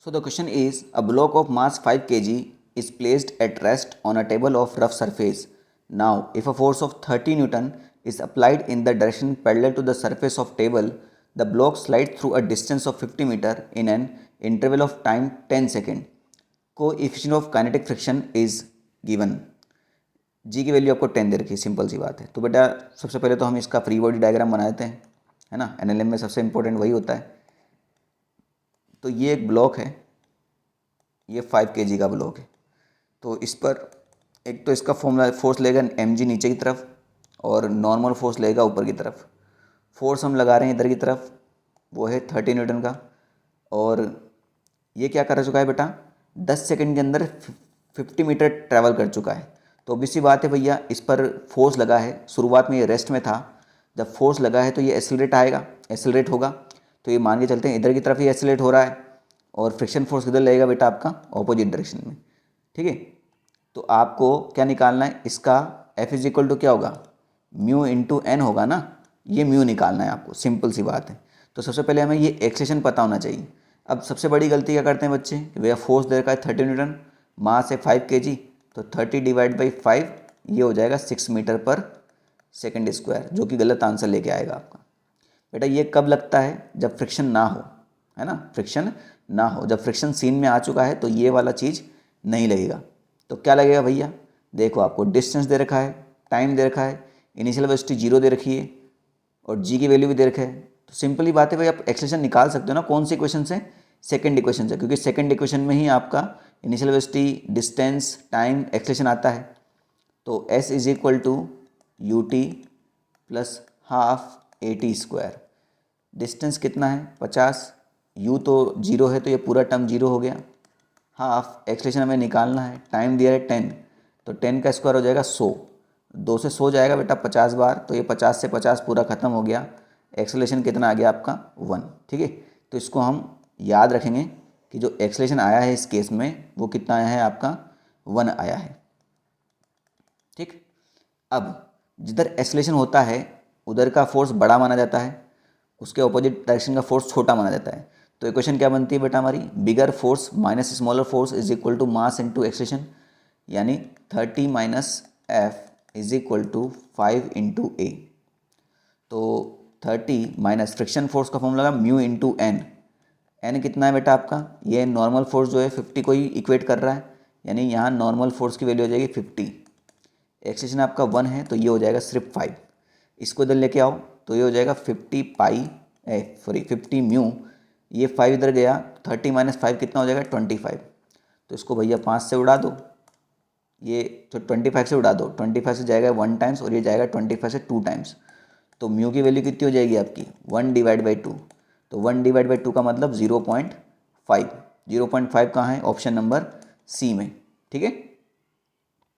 So the question is, a block of mass 5 kg is placed at rest on a table of rough surface. Now, if a force of 30 Newton is applied in the direction parallel to the surface of table, the block slides through a distance of 50 meter in an interval of time 10 second. Coefficient of kinetic friction is given. जी की value आपको 10 दे रखी है, simple सी बात है। तो बेटा सबसे पहले तो हम इसका फ्री बॉडी डायग्राम बना देते हैं, है ना। एनएलएम में सबसे इंपॉर्टेंट वही होता है। तो ये एक ब्लॉक है, ये 5 kg का ब्लॉक है। तो इस पर एक तो इसका फॉर्मूला फोर्स लेगा mg नीचे की तरफ और नॉर्मल फोर्स लेगा ऊपर की तरफ। फोर्स हम लगा रहे हैं इधर की तरफ, वो है 30 न्यूटन का। और ये क्या कर चुका है बेटा, 10 सेकंड के अंदर 50 मीटर ट्रैवल कर चुका है। तो ऑब्वियसली बात है भैया, इस पर फोर्स लगा है। शुरुआत में ये रेस्ट में था, जब फोर्स लगा है तो ये एक्सेलरेट आएगा, एक्सेलरेट होगा। तो ये मान के चलते हैं इधर की तरफ ही एक्सेलरेट हो रहा है और फ्रिक्शन फोर्स किधर लगेगा बेटा, आपका ऑपोजिट डायरेक्शन में। ठीक है, तो आपको क्या निकालना है, इसका F इज इक्वल टू क्या होगा, म्यू इंटू एन होगा ना। ये म्यू निकालना है आपको, सिंपल सी बात है। तो सबसे पहले हमें ये एक्सेलेरेशन पता होना चाहिए। अब सबसे बड़ी गलती क्या करते हैं बच्चे कि भैया फोर्स दे रखा है 30 न्यूटन, मास है 5 kg, तो 30 डिवाइड बाई 5 ये हो जाएगा 6 मीटर पर सेकेंड स्क्वायर, जो कि गलत आंसर लेके आएगा आपका। बेटा ये कब लगता है, जब फ्रिक्शन ना हो, है ना, फ्रिक्शन ना हो। जब फ्रिक्शन सीन में आ चुका है तो ये वाला चीज़ नहीं लगेगा। तो क्या लगेगा भैया, देखो आपको डिस्टेंस दे रखा है, टाइम दे रखा है, इनिशियल वेलोसिटी 0 दे रखी है और जी की वैल्यू भी दे रखा है। तो सिंपली बात है भाई, आप एक्सेलेरेशन निकाल सकते हो ना। कौन सी इक्वेशन से, सेकंड इक्वेशन से, क्योंकि सेकंड इक्वेशन में ही आपका initial velocity, distance, time, acceleration आता है। तो S is equal to u t plus half a t square. Distance कितना है 50, u तो 0 है तो ये पूरा टर्म 0 हो गया। हाफ एक्सेलेरेशन हमें निकालना है, टाइम दिया है 10, तो 10 का स्क्वायर हो जाएगा 100। 2 से 100 जाएगा बेटा 50 बार, तो ये 50 से 50 पूरा ख़त्म हो गया। एक्सेलेरेशन कितना आ गया आपका 1। ठीक है, तो इसको हम याद रखेंगे कि जो एक्सेलेरेशन आया है इस केस में वो कितना आया है आपका 1 आया है। ठीक, अब जिधर एक्सेलेरेशन होता है उधर का फोर्स बड़ा माना जाता है, उसके ऑपोजिट डायरेक्शन का फोर्स छोटा माना जाता है। तो इक्वेशन क्या बनती है बेटा हमारी, bigger force minus smaller force is equal to mass into acceleration, यानी 30 minus F is equal to 5 into A. तो 30 माइनस फ्रिक्शन फोर्स का फॉर्मूला लगा म्यू इंटू एन। एन कितना है बेटा आपका, ये नॉर्मल फोर्स जो है 50 को ही इक्वेट कर रहा है, यानी यहाँ नॉर्मल फोर्स की वैल्यू हो जाएगी 50। एक्सेलेरेशन आपका 1 है तो ये हो जाएगा सिर्फ 5। इसको इधर लेके आओ तो ये हो जाएगा 50 म्यू, ये 5 इधर गया, 30 माइनस 5 कितना हो जाएगा 25। तो इसको भैया 5 से उड़ा दो, ये तो 25 से उड़ा दो, 25 से जाएगा 1 टाइम्स और ये जाएगा 25 से 2 टाइम्स। तो म्यू की वैल्यू कितनी हो जाएगी आपकी 1 डिवाइड बाई 2। तो 1 डिवाइड बाई 2 का मतलब 0.5। 0.5 कहाँ है, ऑप्शन नंबर सी में। ठीक है।